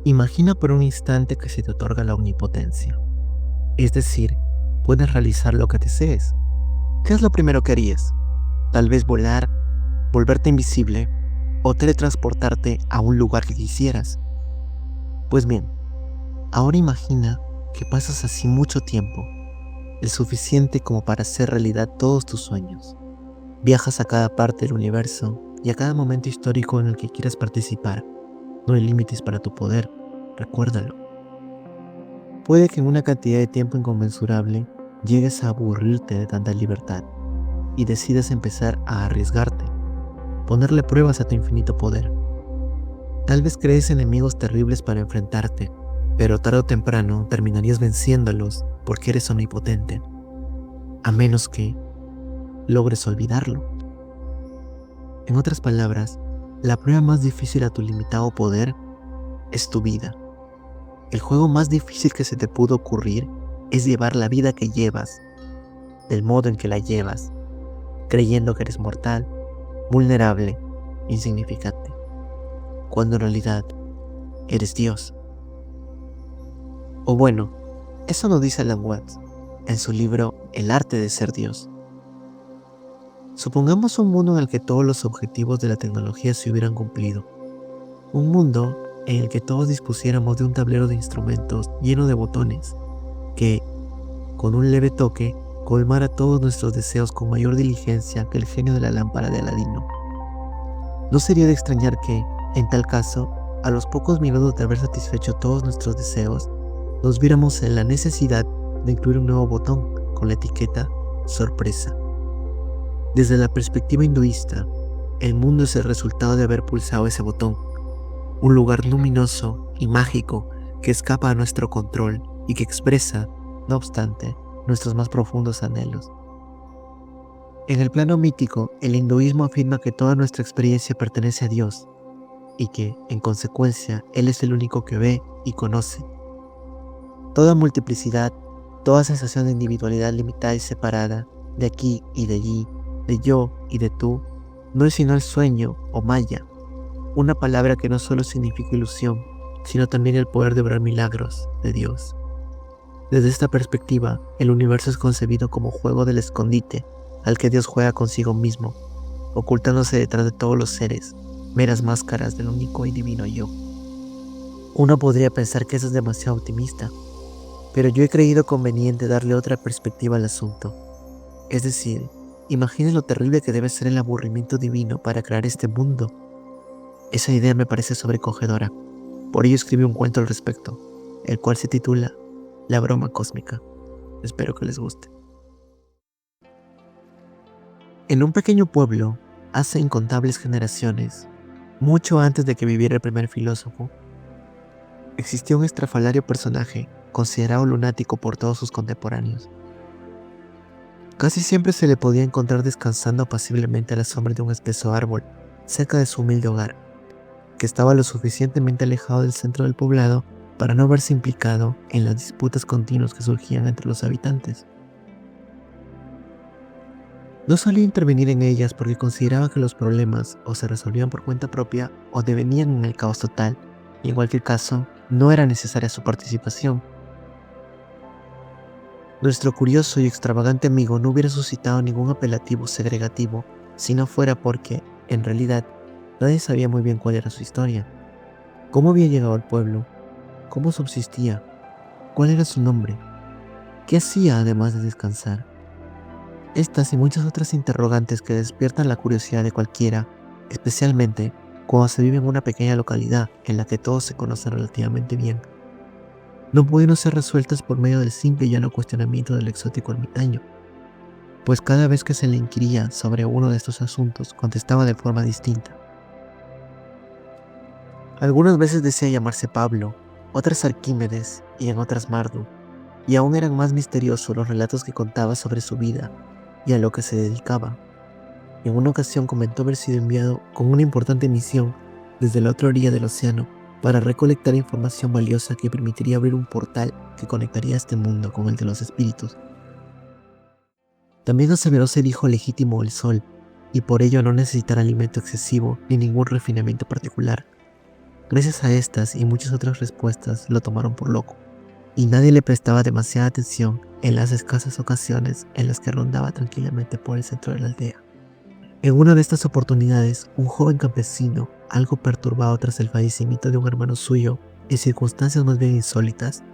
Imagina por un instante que se te otorga la omnipotencia. Es decir, puedes realizar lo que desees. ¿Qué es lo primero que harías? Tal vez volar, volverte invisible o teletransportarte a un lugar que quisieras. Pues bien, ahora imagina que pasas así mucho tiempo, el suficiente como para hacer realidad todos tus sueños. Viajas a cada parte del universo y a cada momento histórico en el que quieras participar. No hay límites para tu poder, recuérdalo. Puede que en una cantidad de tiempo inconmensurable llegues a aburrirte de tanta libertad y decidas empezar a arriesgarte, ponerle pruebas a tu infinito poder. Tal vez crees enemigos terribles para enfrentarte, pero tarde o temprano terminarías venciéndolos porque eres omnipotente, a menos que logres olvidarlo. En otras palabras, la prueba más difícil a tu limitado poder es tu vida. El juego más difícil que se te pudo ocurrir es llevar la vida que llevas, del modo en que la llevas, creyendo que eres mortal, vulnerable, insignificante, cuando en realidad eres Dios. O bueno, eso nos dice Alan Watts en su libro El arte de ser Dios. Supongamos un mundo en el que todos los objetivos de la tecnología se hubieran cumplido. Un mundo en el que todos dispusiéramos de un tablero de instrumentos lleno de botones que, con un leve toque, colmara todos nuestros deseos con mayor diligencia que el genio de la lámpara de Aladino. No sería de extrañar que, en tal caso, a los pocos minutos de haber satisfecho todos nuestros deseos, nos viéramos en la necesidad de incluir un nuevo botón con la etiqueta sorpresa. Desde la perspectiva hinduista, el mundo es el resultado de haber pulsado ese botón, un lugar luminoso y mágico que escapa a nuestro control y que expresa, no obstante, nuestros más profundos anhelos. En el plano mítico, el hinduismo afirma que toda nuestra experiencia pertenece a Dios y que, en consecuencia, Él es el único que ve y conoce. Toda multiplicidad, toda sensación de individualidad limitada y separada, de aquí y de allí, de yo y de tú, no es sino el sueño o maya, una palabra que no solo significa ilusión, sino también el poder de obrar milagros de Dios. Desde esta perspectiva, el universo es concebido como juego del escondite, al que Dios juega consigo mismo, ocultándose detrás de todos los seres, meras máscaras del único y divino yo. Uno podría pensar que eso es demasiado optimista, pero yo he creído conveniente darle otra perspectiva al asunto. Es decir, imaginen lo terrible que debe ser el aburrimiento divino para crear este mundo. Esa idea me parece sobrecogedora. Por ello escribí un cuento al respecto, el cual se titula La broma cósmica. Espero que les guste. En un pequeño pueblo, hace incontables generaciones, mucho antes de que viviera el primer filósofo, existió un estrafalario personaje considerado lunático por todos sus contemporáneos. Casi siempre se le podía encontrar descansando apaciblemente a la sombra de un espeso árbol, cerca de su humilde hogar, que estaba lo suficientemente alejado del centro del poblado para no verse implicado en las disputas continuas que surgían entre los habitantes. No solía intervenir en ellas porque consideraba que los problemas o se resolvían por cuenta propia o devenían en el caos total, y en cualquier caso, no era necesaria su participación. Nuestro curioso y extravagante amigo no hubiera suscitado ningún apelativo segregativo si no fuera porque, en realidad, nadie sabía muy bien cuál era su historia. ¿Cómo había llegado al pueblo? ¿Cómo subsistía? ¿Cuál era su nombre? ¿Qué hacía además de descansar? Estas y muchas otras interrogantes que despiertan la curiosidad de cualquiera, especialmente cuando se vive en una pequeña localidad en la que todos se conocen relativamente bien, no pudieron ser resueltas por medio del simple y llano cuestionamiento del exótico ermitaño, pues cada vez que se le inquiría sobre uno de estos asuntos contestaba de forma distinta. Algunas veces decía llamarse Pablo, otras Arquímedes y en otras Marduk, y aún eran más misteriosos los relatos que contaba sobre su vida y a lo que se dedicaba. En una ocasión comentó haber sido enviado con una importante misión desde la otra orilla del océano para recolectar información valiosa que permitiría abrir un portal que conectaría este mundo con el de los espíritus. También aseveró ser hijo legítimo del sol y por ello no necesitar alimento excesivo ni ningún refinamiento particular. Gracias a estas y muchas otras respuestas lo tomaron por loco, y nadie le prestaba demasiada atención en las escasas ocasiones en las que rondaba tranquilamente por el centro de la aldea. En una de estas oportunidades, un joven campesino, algo perturbado tras el fallecimiento de un hermano suyo, en circunstancias más bien insólitas,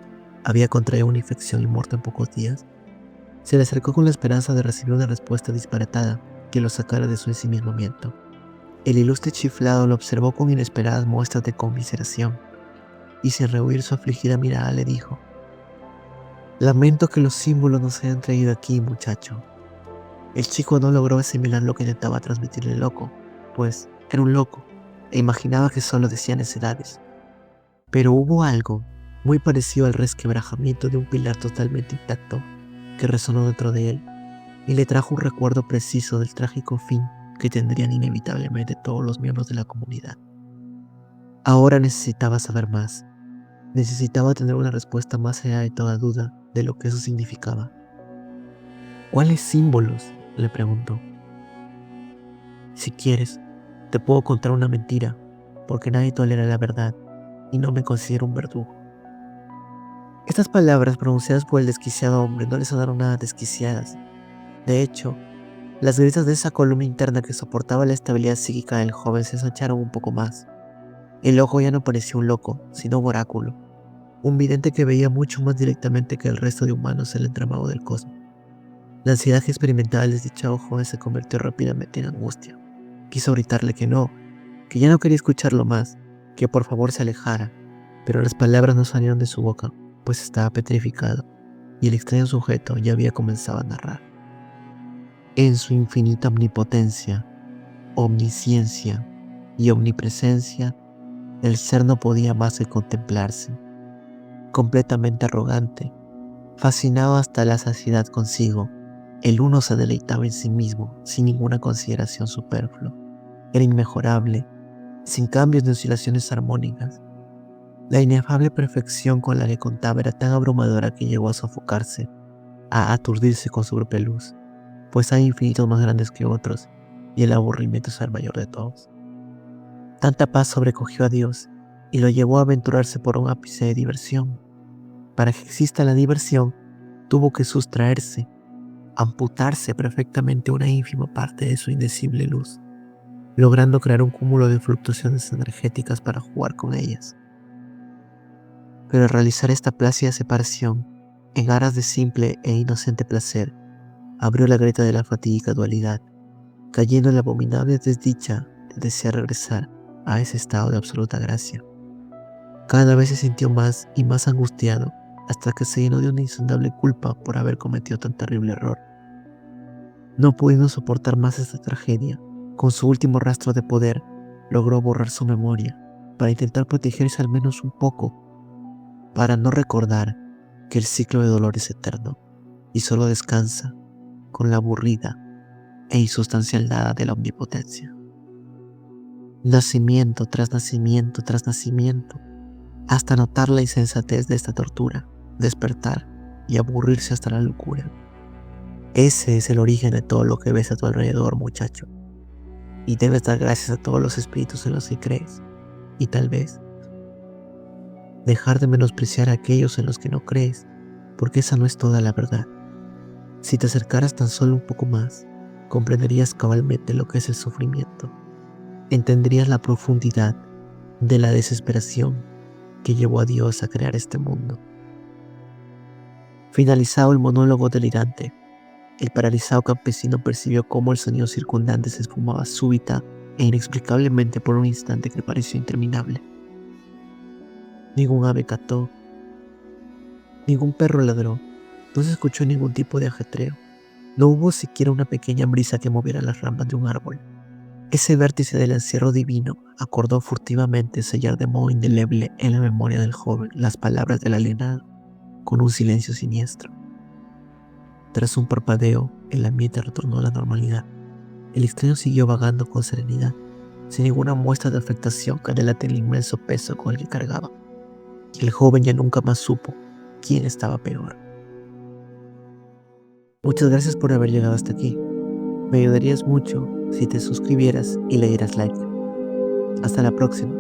había contraído una infección y muerto en pocos días. Se le acercó con la esperanza de recibir una respuesta disparatada que lo sacara de su ensimismamiento. El ilustre chiflado lo observó con inesperadas muestras de conmiseración y sin rehuir su afligida mirada le dijo: «Lamento que los símbolos nos hayan traído aquí, muchacho». El chico no logró asimilar lo que intentaba transmitirle el loco, pues era un loco e imaginaba que solo decía necedades. Pero hubo algo muy parecido al resquebrajamiento de un pilar totalmente intacto que resonó dentro de él y le trajo un recuerdo preciso del trágico fin que tendrían inevitablemente todos los miembros de la comunidad. Ahora necesitaba saber más, necesitaba tener una respuesta más allá de toda duda de lo que eso significaba. «¿Cuáles símbolos?», le preguntó. «Si quieres, te puedo contar una mentira, porque nadie tolera la verdad y no me considero un verdugo». Estas palabras pronunciadas por el desquiciado hombre no le sonaron nada desquiciadas. De hecho, las grietas de esa columna interna que soportaba la estabilidad psíquica del joven se ensancharon un poco más. El ojo ya no parecía un loco, sino un oráculo, un vidente que veía mucho más directamente que el resto de humanos el entramado del cosmos. La ansiedad que experimentaba el desdichado joven se convirtió rápidamente en angustia. Quiso gritarle que no, que ya no quería escucharlo más, que por favor se alejara, pero las palabras no salieron de su boca, pues estaba petrificado, y el extraño sujeto ya había comenzado a narrar. En su infinita omnipotencia, omnisciencia y omnipresencia, el ser no podía más que contemplarse, completamente arrogante, fascinado hasta la saciedad consigo. El uno se deleitaba en sí mismo, sin ninguna consideración superflua. Era inmejorable, sin cambios ni oscilaciones armónicas. La inefable perfección con la que contaba era tan abrumadora que llegó a sofocarse, a aturdirse con su propia luz, pues hay infinitos más grandes que otros, y el aburrimiento es el mayor de todos. Tanta paz sobrecogió a Dios y lo llevó a aventurarse por un ápice de diversión. Para que exista la diversión, tuvo que sustraerse, amputarse perfectamente una ínfima parte de su indecible luz, logrando crear un cúmulo de fluctuaciones energéticas para jugar con ellas. Pero al realizar esta plácida separación, en aras de simple e inocente placer, abrió la grieta de la fatídica dualidad, cayendo en la abominable desdicha de desear regresar a ese estado de absoluta gracia. Cada vez se sintió más y más angustiado, hasta que se llenó de una insondable culpa por haber cometido tan terrible error. No pudiendo soportar más esta tragedia, con su último rastro de poder, logró borrar su memoria, para intentar protegerse al menos un poco, para no recordar que el ciclo de dolor es eterno, y solo descansa con la aburrida e insustancial nada de la omnipotencia. Nacimiento tras nacimiento tras nacimiento, hasta notar la insensatez de esta tortura, despertar y aburrirse hasta la locura. Ese es el origen de todo lo que ves a tu alrededor, muchacho, y debes dar gracias a todos los espíritus en los que crees, y tal vez dejar de menospreciar a aquellos en los que no crees, porque esa no es toda la verdad. Si te acercaras tan solo un poco más, comprenderías cabalmente lo que es el sufrimiento, entenderías la profundidad de la desesperación que llevó a Dios a crear este mundo. Finalizado el monólogo delirante, el paralizado campesino percibió cómo el sonido circundante se esfumaba súbita e inexplicablemente por un instante que pareció interminable. Ningún ave cantó, ningún perro ladró, no se escuchó ningún tipo de ajetreo, no hubo siquiera una pequeña brisa que moviera las ramas de un árbol. Ese vértice del encierro divino acordó furtivamente sellar de modo indeleble en la memoria del joven las palabras del alienado, con un silencio siniestro. Tras un parpadeo, el ambiente retornó a la normalidad. El extraño siguió vagando con serenidad, sin ninguna muestra de afectación que delate el inmenso peso con el que cargaba. El joven ya nunca más supo quién estaba peor. Muchas gracias por haber llegado hasta aquí. Me ayudarías mucho si te suscribieras y le dieras like. Hasta la próxima.